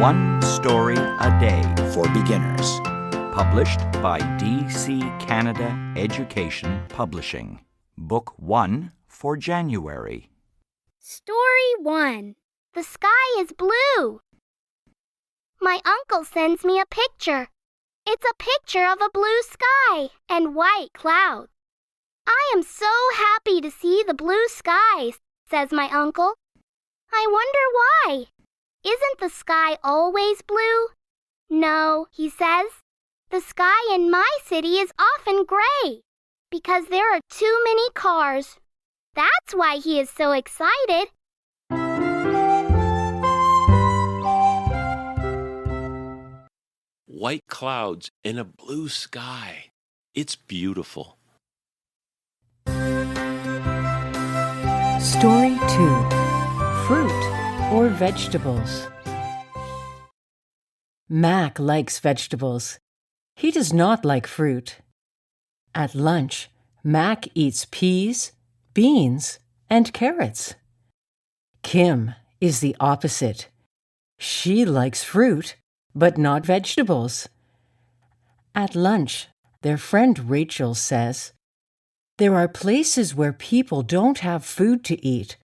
One Story a Day for beginners. Published by DC Canada Education Publishing. Book 1 for January. Story 1. The sky is blue. My uncle sends me a picture. It's a picture of a blue sky and white clouds. I am so happy to see the blue skies, says my uncle. I wonder why. Isn't the sky always blue? No, he says. The sky in my city is often gray because there are too many cars. That's why he is so excited. White clouds in a blue sky. It's beautiful. Story 2. Fruit or vegetables. Mac likes vegetables. He does not like fruit. At lunch, Mac eats peas, beans, and carrots. Kim is the opposite. She likes fruit, but not vegetables. At lunch, their friend Rachel says, "There are places where people don't have food to eat,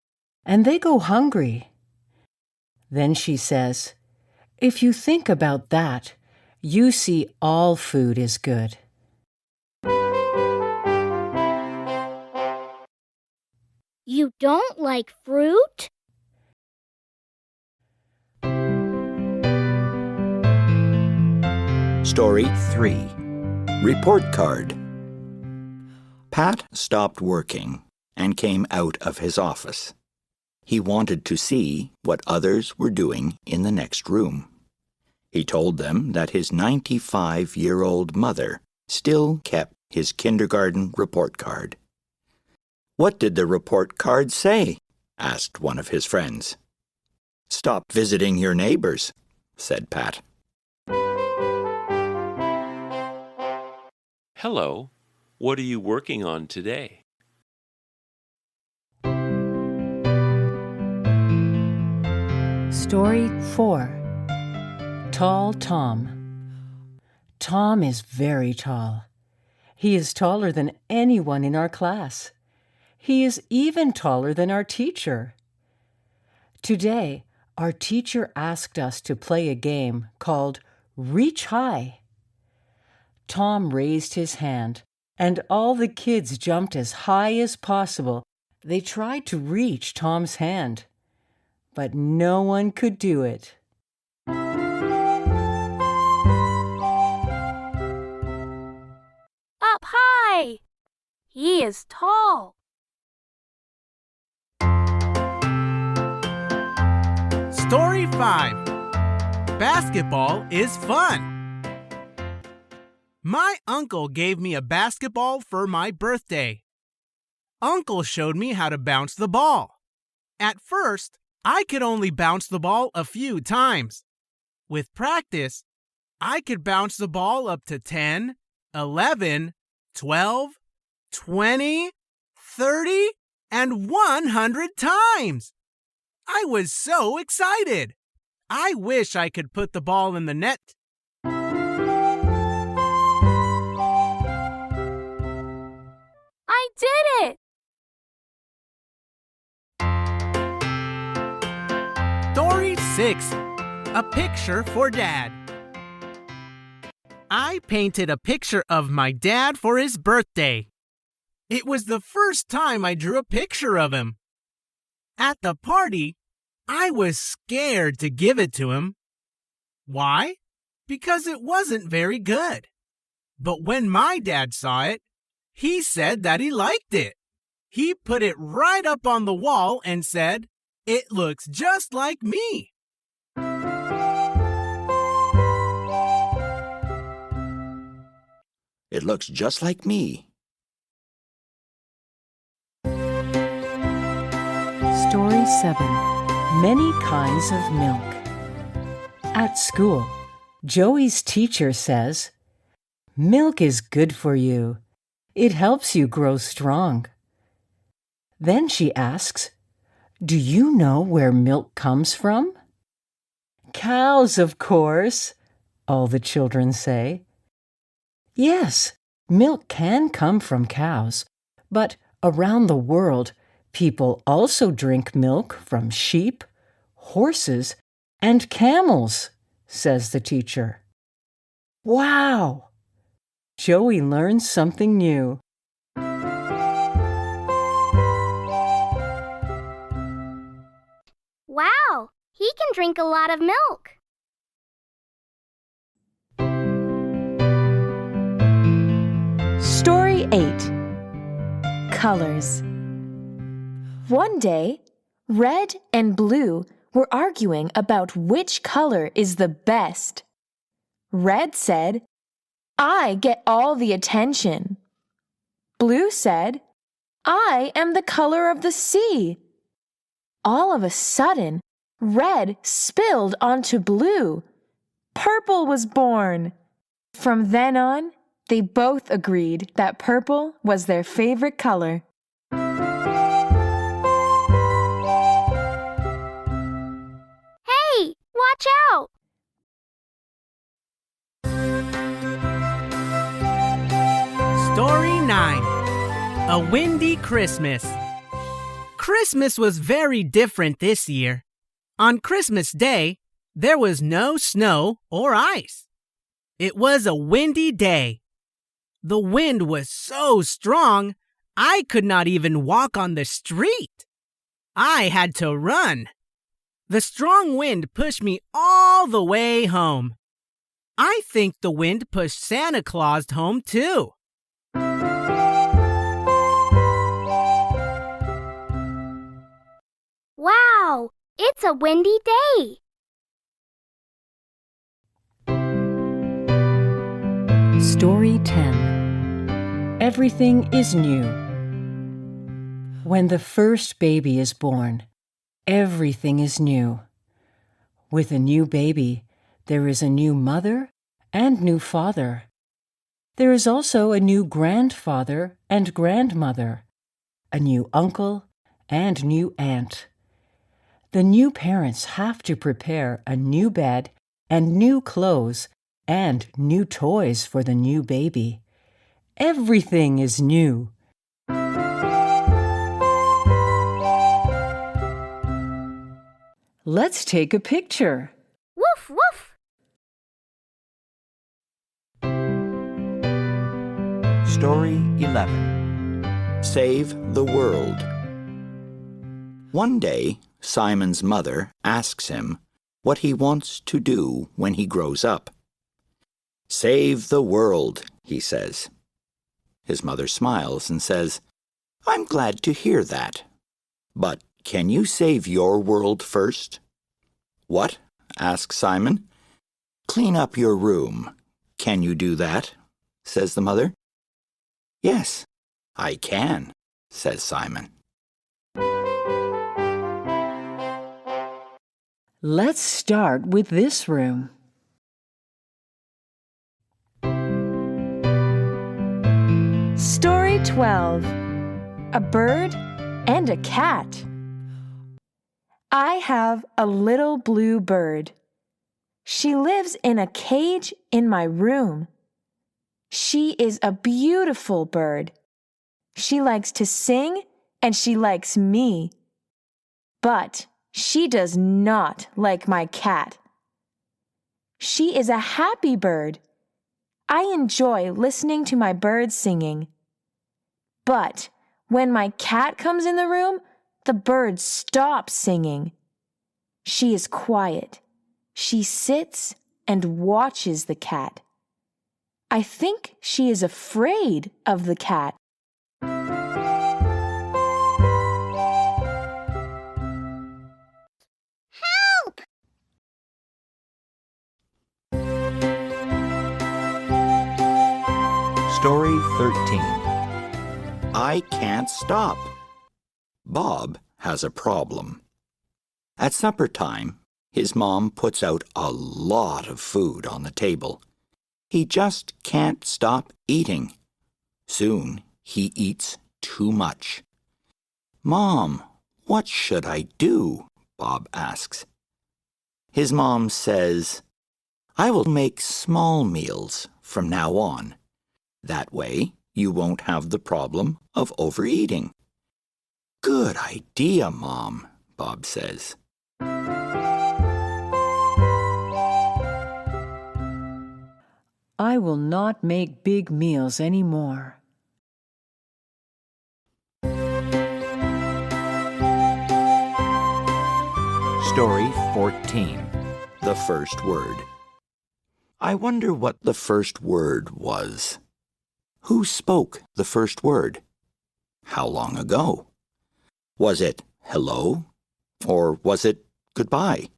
and they go hungry." Then she says, "If you think about that, you see all food is good." You don't like fruit? Story 3. Report card. Pat stopped working and came out of his office. He wanted to see what others were doing in the next room. He told them that his 95-year-old mother still kept his kindergarten report card. "What did the report card say?" asked one of his friends. "Stop visiting your neighbors," said Pat. Hello, what are you working on today? Story 4. Tall Tom. Tom is very tall. He is taller than anyone in our class. He is even taller than our teacher. Today, our teacher asked us to play a game called Reach High. Tom raised his hand, and all the kids jumped as high as possible. They tried to reach Tom's hand, but no one could do it. Up high! He is tall. Story 5. Basketball is fun. My uncle gave me a basketball for my birthday. Uncle showed me how to bounce the ball. At first, I could only bounce the ball a few times. With practice, I could bounce the ball up to 10, 11, 12, 20, 30, and 100 times. I was so excited. I wish I could put the ball in the net. I did it! Story 6. A picture for Dad. I painted a picture of my dad for his birthday. It was the first time I drew a picture of him. At the party, I was scared to give it to him. Why? Because it wasn't very good. But when my dad saw it, he said that he liked it. He put it right up on the wall and said, "It looks just like me." It looks just like me. Story 7. Many kinds of milk. At school, Joey's teacher says, "Milk is good for you. It helps you grow strong." Then she asks, "Do you know where milk comes from?" Cows, of course, all the children say. Yes, milk can come from cows, but around the world, people also drink milk from sheep, horses, and camels, says the teacher. Wow! Joey learns something new. Wow, he can drink a lot of milk. Story 8. Colors. One day, red and blue were arguing about which color is the best. Red said, "I get all the attention." Blue said, "I am the color of the sea." All of a sudden, red spilled onto blue. Purple was born. From then on, they both agreed that purple was their favorite color. Hey, watch out! Story 9. A Windy Christmas. Christmas was very different this year. On Christmas Day, there was no snow or ice. It was a windy day. The wind was so strong, I could not even walk on the street. I had to run. The strong wind pushed me all the way home. I think the wind pushed Santa Claus home too. Wow, it's a windy day. Story 10. Everything is new. When the first baby is born, everything is new. With a new baby, there is a new mother and new father. There is also a new grandfather and grandmother, a new uncle and new aunt. The new parents have to prepare a new bed and new clothes and new toys for the new baby. Everything is new. Let's take a picture. Woof, woof. Story 11. Save the World. One day, Simon's mother asks him what he wants to do when he grows up. "Save the world," he says. His mother smiles and says, "I'm glad to hear that. But can you save your world first?" "What?" asks Simon. "Clean up your room. Can you do that?" says the mother. "Yes, I can," says Simon. Let's start with this room. Story 12. A bird and a cat. I have a little blue bird. She lives in a cage in my room. She is a beautiful bird. She likes to sing and she likes me. But she does not like my cat. She is a happy bird. I enjoy listening to my bird singing. But when my cat comes in the room, the bird stops singing. She is quiet. She sits and watches the cat. I think she is afraid of the cat. Help! Story 13. I can't stop. Bob has a problem. At supper time, his mom puts out a lot of food on the table. He just can't stop eating. Soon, he eats too much. "Mom, what should I do?" Bob asks. His mom says, "I will make small meals from now on. That way, you won't have the problem of overeating." "Good idea, Mom," Bob says. I will not make big meals anymore. Story 14. The first word. I wonder what the first word was. Who spoke the first word? How long ago? Was it hello? Or was it goodbye?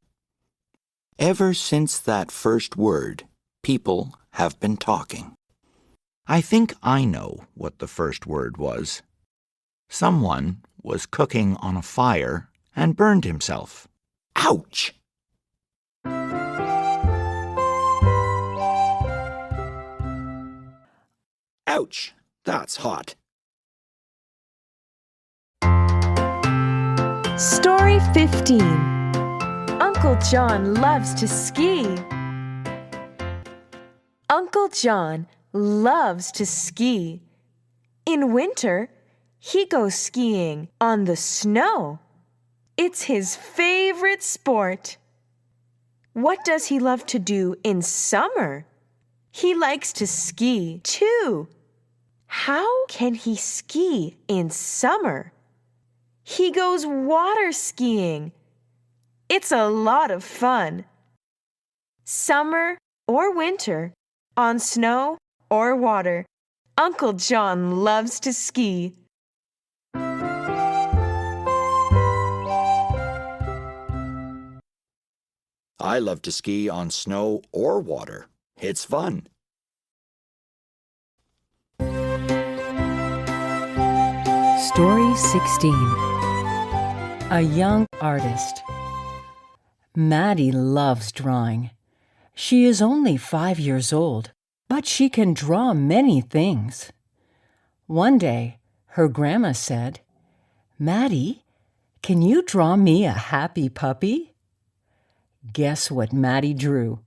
Ever since that first word, people have been talking. I think I know what the first word was. Someone was cooking on a fire and burned himself. Ouch! Ouch! That's hot. Story 15. Uncle John loves to ski. Uncle John loves to ski. In winter, he goes skiing on the snow. It's his favorite sport. What does he love to do in summer? He likes to ski too. How can he ski in summer? He goes water skiing. It's a lot of fun. Summer or winter, on snow or water, Uncle John loves to ski. I love to ski on snow or water. It's fun. Story 16. A young artist. Maddie loves drawing. She is only 5 years old, but she can draw many things. One day, her grandma said, "Maddie, can you draw me a happy puppy?" Guess what Maddie drew?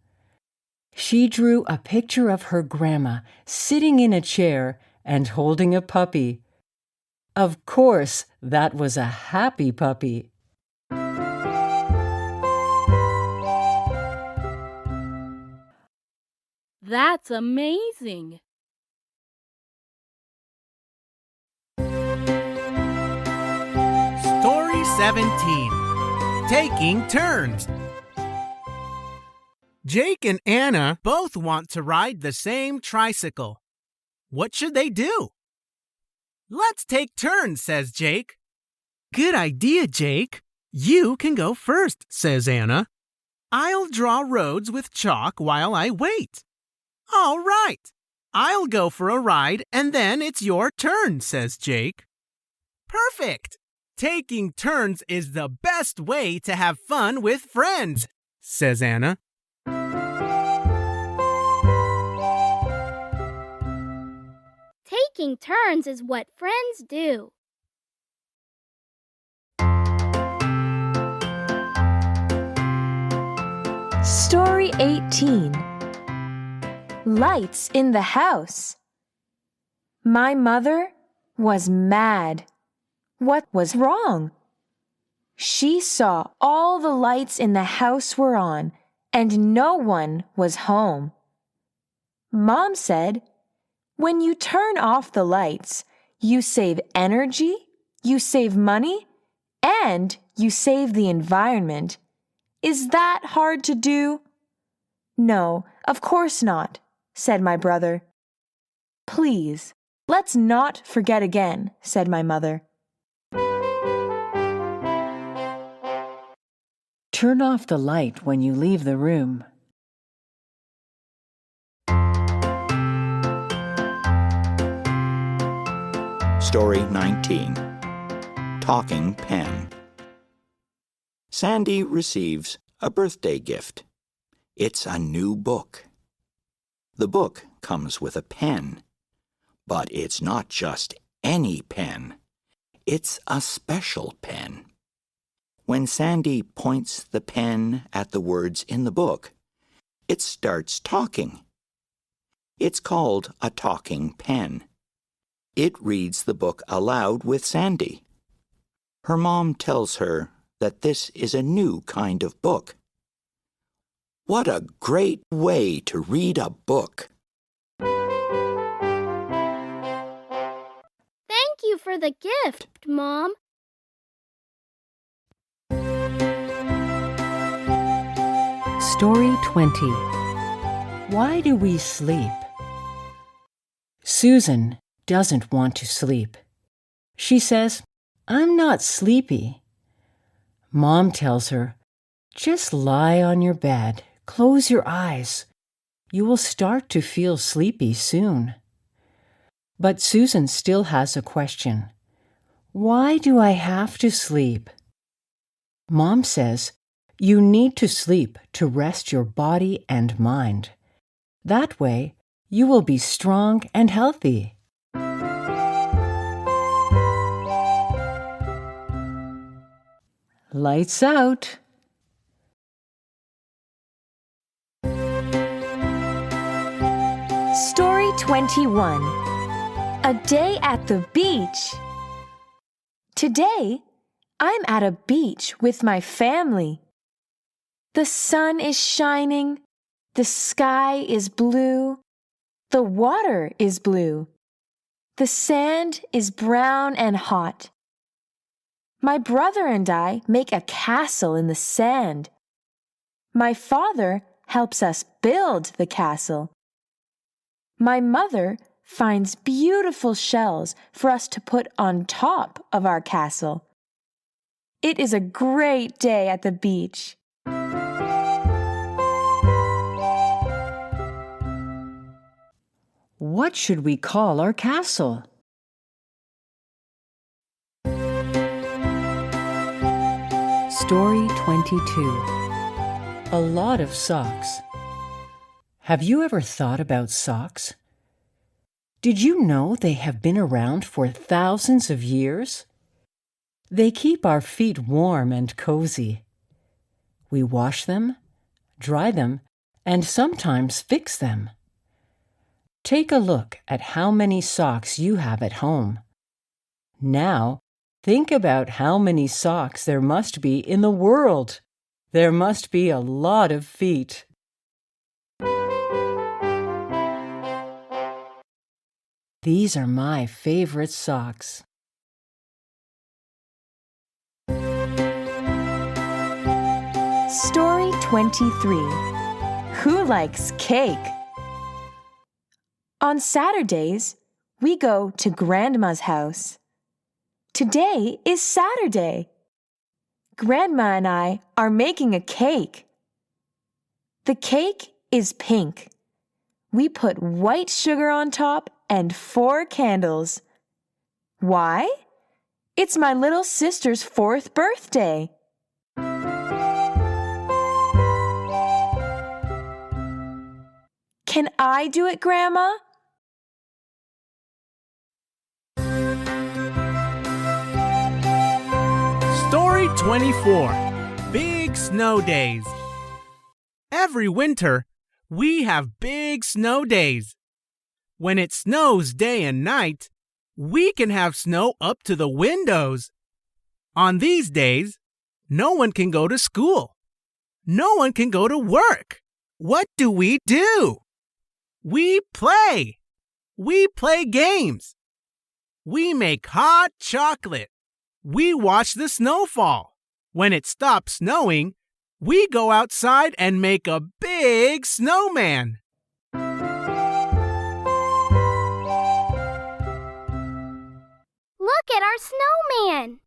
She drew a picture of her grandma sitting in a chair and holding a puppy. Of course, that was a happy puppy. That's amazing. Story 17. Taking turns. Jake and Anna both want to ride the same tricycle. What should they do? "Let's take turns," says Jake. "Good idea, Jake. You can go first," says Anna. "I'll draw roads with chalk while I wait." "All right. I'll go for a ride and then it's your turn," says Jake. "Perfect. Taking turns is the best way to have fun with friends," says Anna. Taking turns is what friends do. Story 18. Lights in the house. My mother was mad. What was wrong? She saw all the lights in the house were on and no one was home. Mom said, "When you turn off the lights, you save energy, you save money, and you save the environment. Is that hard to do?" "No, of course not," said my brother. "Please, let's not forget again," said my mother. Turn off the light when you leave the room. Story 19. Talking Pen. Sandy receives a birthday gift. It's a new book. The book comes with a pen, but it's not just any pen. It's a special pen. When Sandy points the pen at the words in the book, it starts talking. It's called a talking pen. It reads the book aloud with Sandy. Her mom tells her that this is a new kind of book. What a great way to read a book! Thank you for the gift, Mom. Story 20. Why do we sleep? Susan doesn't want to sleep. She says, "I'm not sleepy." Mom tells her, "Just lie on your bed, close your eyes. You will start to feel sleepy soon." But Susan still has a question. Why do I have to sleep? Mom says, you need to sleep to rest your body and mind. That way, you will be strong and healthy. Lights out. Story 21. A day at the beach. Today, I'm at a beach with my family. The sun is shining, the sky is blue, the water is blue, the sand is brown and hot. My brother and I make a castle in the sand. My father helps us build the castle. My mother finds beautiful shells for us to put on top of our castle. It is a great day at the beach. What should we call our castle? Story 22. A lot of socks. Have you ever thought about socks? Did you know they have been around for thousands of years? They keep our feet warm and cozy. We wash them, dry them, and sometimes fix them. Take a look at how many socks you have at home. Now, think about how many socks there must be in the world. There must be a lot of feet. These are my favorite socks. Story 23. Who likes cake? On Saturdays, we go to Grandma's house. Today is Saturday. Grandma and I are making a cake. The cake is pink. We put white sugar on top and 4 candles. Why? It's my little sister's 4th birthday. Can I do it, Grandma? Story 24. Big Snow Days. Every winter, we have big snow days. When it snows day and night, we can have snow up to the windows. On these days, no one can go to school. No one can go to work. What do? We play. We play games. We make hot chocolate. We watch the snow fall. When it stops snowing, we go outside and make a big snowman. Look at our snowman.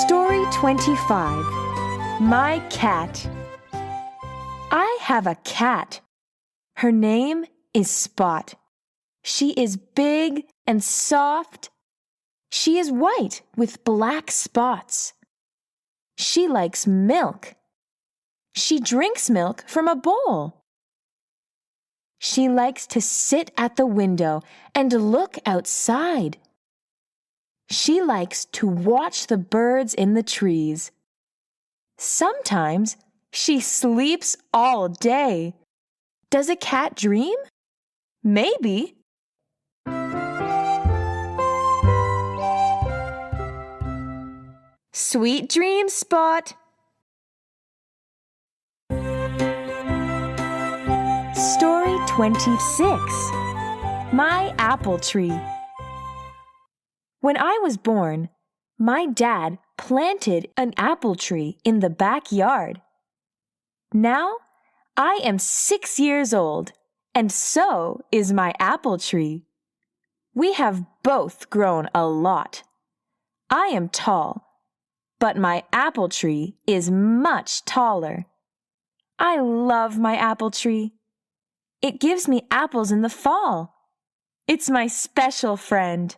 Story 25. My cat. I have a cat. Her name is Spot. She is big and soft. She is white with black spots. She likes milk. She drinks milk from a bowl. She likes to sit at the window and look outside. She likes to watch the birds in the trees. Sometimes she sleeps all day. Does a cat dream? Maybe. Sweet dreams, Spot. Story 26. My Apple Tree. When I was born, my dad planted an apple tree in the backyard. Now, I am 6 years old, and so is my apple tree. We have both grown a lot. I am tall, but my apple tree is much taller. I love my apple tree. It gives me apples in the fall. It's my special friend.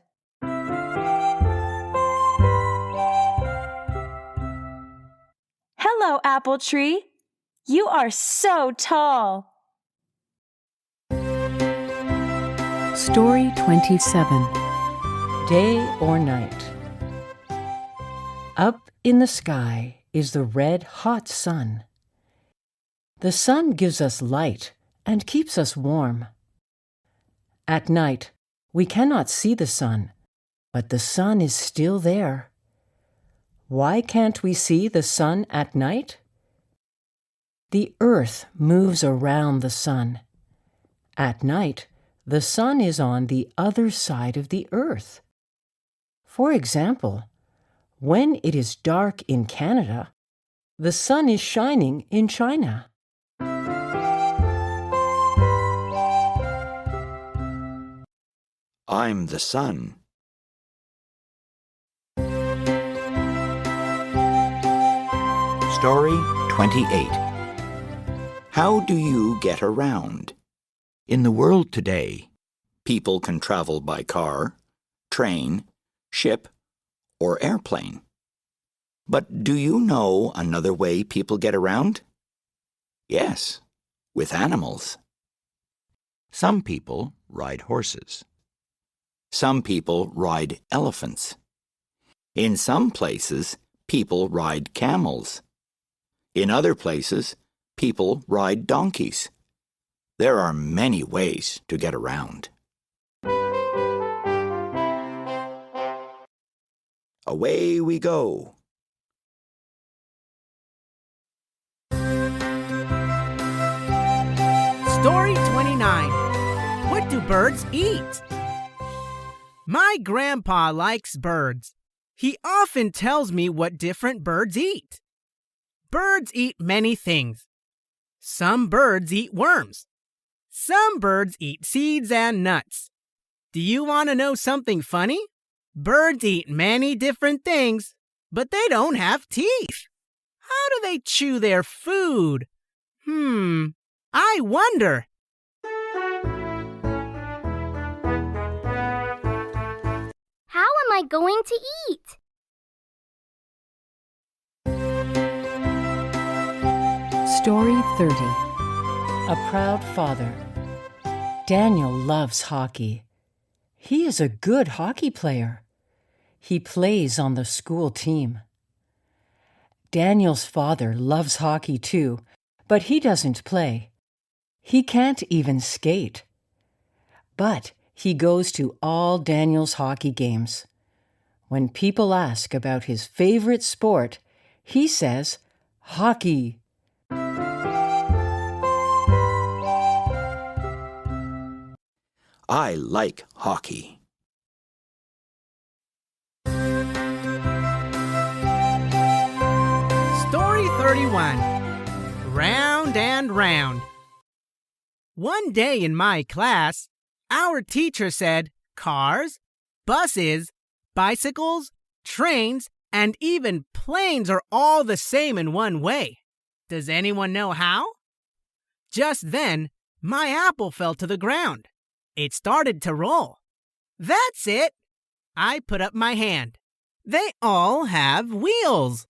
Hello, apple tree. You are so tall. Story 27. Day or Night. Up in the sky is the red, hot sun. The sun gives us light and keeps us warm. At night, we cannot see the sun, but the sun is still there. Why can't we see the sun at night? The earth moves around the sun. At night, the sun is on the other side of the earth. For example, when it is dark in Canada, the sun is shining in China. I'm the sun. Story 28. How do you get around? In the world today, people can travel by car, train, ship, or airplane. But do you know another way people get around? Yes, with animals. Some people ride horses. Some people ride elephants. In some places, people ride camels. In other places, people ride donkeys. There are many ways to get around. Away we go. Story 29. What do birds eat? My grandpa likes birds. He often tells me what different birds eat. Birds eat many things. Some birds eat worms. Some birds eat seeds and nuts. Do you want to know something funny? Birds eat many different things, but they don't have teeth. How do they chew their food? I wonder. How am I going to eat? Story 30. A Proud Father. Daniel loves hockey. He is a good hockey player. He plays on the school team. Daniel's father loves hockey too, but he doesn't play. He can't even skate. But he goes to all Daniel's hockey games. When people ask about his favorite sport, he says, hockey. I like hockey. Story 31. Round and Round. One day in my class, our teacher said cars, buses, bicycles, trains, and even planes are all the same in one way. Does anyone know how? Just then, my apple fell to the ground. It started to roll. That's it. I put up my hand. They all have wheels.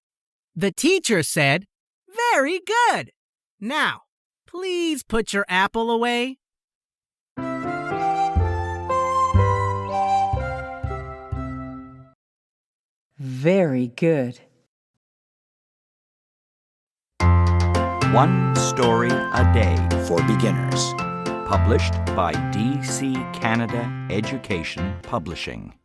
The teacher said, "Very good. Now, please put your apple away." Very good. One Story a Day. For beginners. Published by DC Canada Education Publishing.